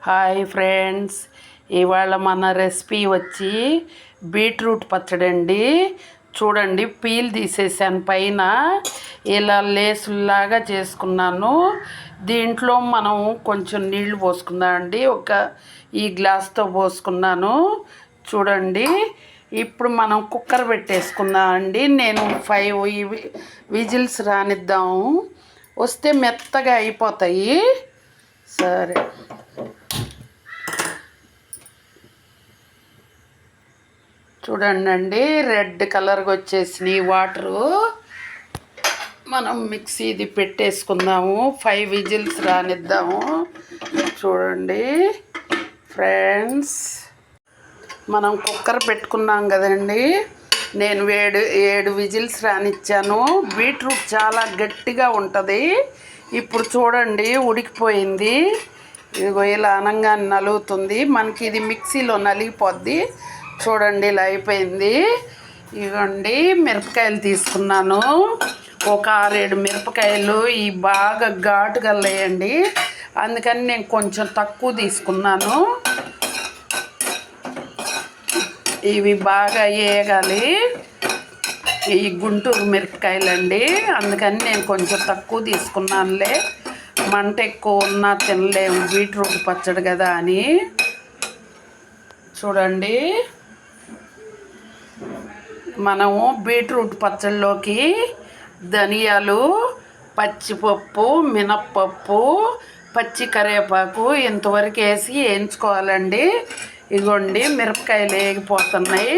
Hi friends, ఇవాళ మన recipe వచ్చి బీట్రూట్ పచ్చడి అండి. చూడండి, పీల్ తీసేసాను, పైన ఇలా లేసుల్లాగా చేసుకున్నాను. దీంట్లో మనం కొంచెం నీళ్లు పోసుకుందాం అండి. ఈ గ్లాస్తో పోసుకున్నాను. చూడండి, ఇప్పుడు మనం కుక్కర్ పెట్టేసుకుందాం అండి. నేను 5 విజిల్స్ రానిద్దాము, వస్తే మెత్తగా అయిపోతాయి. సరే, చూడండి అండి, రెడ్ కలర్గా వచ్చేసినాయి వాటరు. మనం మిక్సీది పెట్టేసుకుందాము, 5 విజిల్స్ రానిద్దాము. చూడండి ఫ్రెండ్స్, మనం కుక్కర్ పెట్టుకున్నాం కదండి. నేను 7 విజిల్స్ రానిచ్చాను. బీట్రూట్ చాలా గట్టిగా ఉంటుంది. ఇప్పుడు చూడండి, ఉడికిపోయింది. ఇదిగో ఇలా అనంగానే నలుగుతుంది. మనకి ఇది మిక్సీలో నలిగిపోద్ది. చూడండి, ఇలా అయిపోయింది. ఇవ్వండి, మిరపకాయలు తీసుకున్నాను, ఒక 6-7 మిరపకాయలు. ఇవి బాగా ఘాటుగా వేయండి, అందుకని నేను కొంచెం తక్కువ తీసుకున్నాను. ఇవి బాగా వేయగాలి. ఈ గుంటూరు మిరపకాయలండి, అందుకని నేను కొంచెం తక్కువ తీసుకున్నానులే. మంట ఎక్కువ ఉన్నా తినలేము, బీట్రూట్ పచ్చడి కదా అని. చూడండి, మనము బీట్రూట్ పచ్చడిలోకి ధనియాలు, పచ్చిపప్పు, మినప్పప్పు, పచ్చి కరివేపాకు ఇంతవరకు వేసి వేయించుకోవాలండి. ఇదిగోండి, మిరపకాయలు వేగిపోతున్నాయి.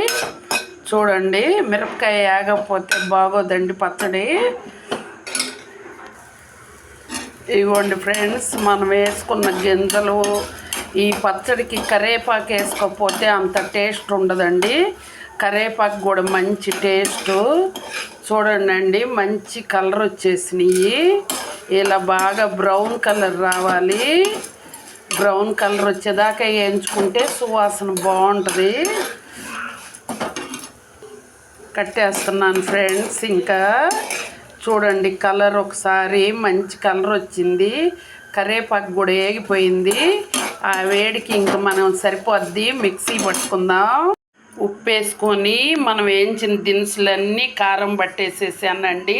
చూడండి, మిరపకాయ వేగకపోతే బాగోదండి పచ్చడి. ఇదిగోండి ఫ్రెండ్స్, మనం వేసుకున్న గింజలు. ఈ పచ్చడికి కరివేపాకు వేసుకోకపోతే అంత టేస్ట్ ఉండదండి. కరివేపాకు కూడా మంచి టేస్టు. చూడండి అండి, మంచి కలర్ వచ్చేసినాయి. ఇలా బాగా బ్రౌన్ కలర్ రావాలి. బ్రౌన్ కలర్ వచ్చేదాకా వేయించుకుంటే సువాసన బాగుంటుంది. కట్టేస్తున్నాను ఫ్రెండ్స్. ఇంకా చూడండి, కలర్ ఒకసారి మంచి కలర్ వచ్చింది. కరివేపాకు కూడా వేగిపోయింది. ఆ వేడికి ఇంకా మనం సరిపోద్ది, మిక్సీ పట్టుకుందాం. ఉప్పు వేసుకొని మనం వేయించిన దినుసులన్నీ కారం పట్టేసేసానండి.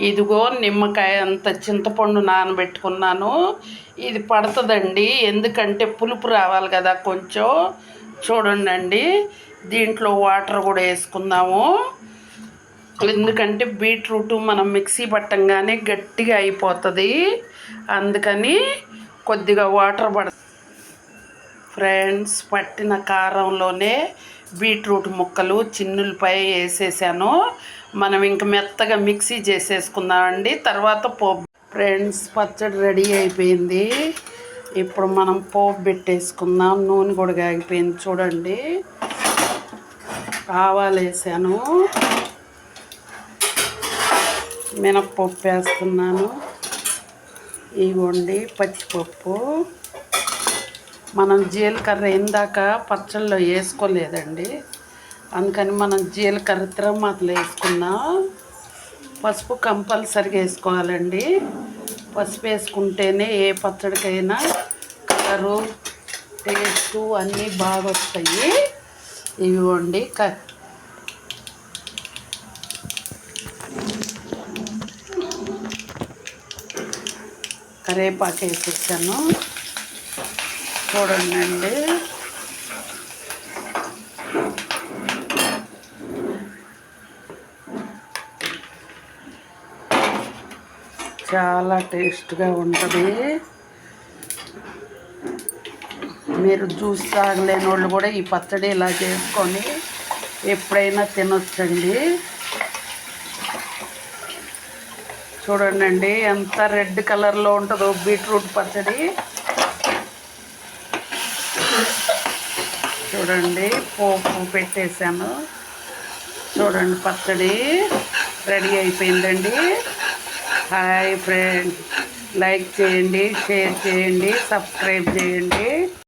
ఇదిగో నిమ్మకాయ అంత చింతపండు నానబెట్టుకున్నాను. ఇది పడుతుందండి, ఎందుకంటే పులుపు రావాలి కదా కొంచెం. చూడండి అండి, దీంట్లో వాటర్ కూడా వేసుకుందాము. ఎందుకంటే బీట్రూట్ మనం మిక్సీ పట్టంగానే గట్టిగా అయిపోతుంది, అందుకని కొద్దిగా వాటర్ ఫ్రెండ్స్. పట్టిన కారంలోనే బీట్రూట్ ముక్కలు చిన్నులపై వేసేసాను. మనం ఇంక మెత్తగా మిక్సీ చేసేసుకుందామండి, తర్వాత పోపు. ఫ్రెండ్స్, పచ్చడి రెడీ అయిపోయింది. ఇప్పుడు మనం పోపు పెట్టేసుకుందాం. నూనె కూడా కాగిపోయింది. చూడండి, ఆవాలు వేసాను, మినప్పప్పు వేస్తున్నాను. ఇవ్వండి పచ్చిపప్పు. మనం జీలకర్ర ఇందాక పచ్చళ్ళలో వేసుకోలేదండి, అందుకని మనం జీలకర్ర తిరగమాతలు వేసుకున్నాం. పసుపు కంపల్సరిగా వేసుకోవాలండి. పసుపు వేసుకుంటేనే ఏ పచ్చడికైనా కలరు, టేస్టు అన్నీ బాగా వస్తాయి. ఇవ్వండి, కరివేపాకు వేసేసాను. చూడండి అండి, చాలా టేస్ట్గా ఉంటుంది. మీరు జ్యూస్ తాగలేని వాళ్ళు కూడా ఈ పచ్చడి ఇలా చేసుకొని ఎప్పుడైనా తినొచ్చండి. చూడండి అండి, ఎంత రెడ్ కలర్లో ఉంటుందో బీట్రూట్ పచ్చడి. చూడండి, పోపు పెట్టేశాను. చూడండి, పచ్చడి రెడీ అయిపోయిందండి. హాయ్ ఫ్రెండ్స్, లైక్ చేయండి, షేర్ చేయండి, సబ్స్క్రైబ్ చేయండి.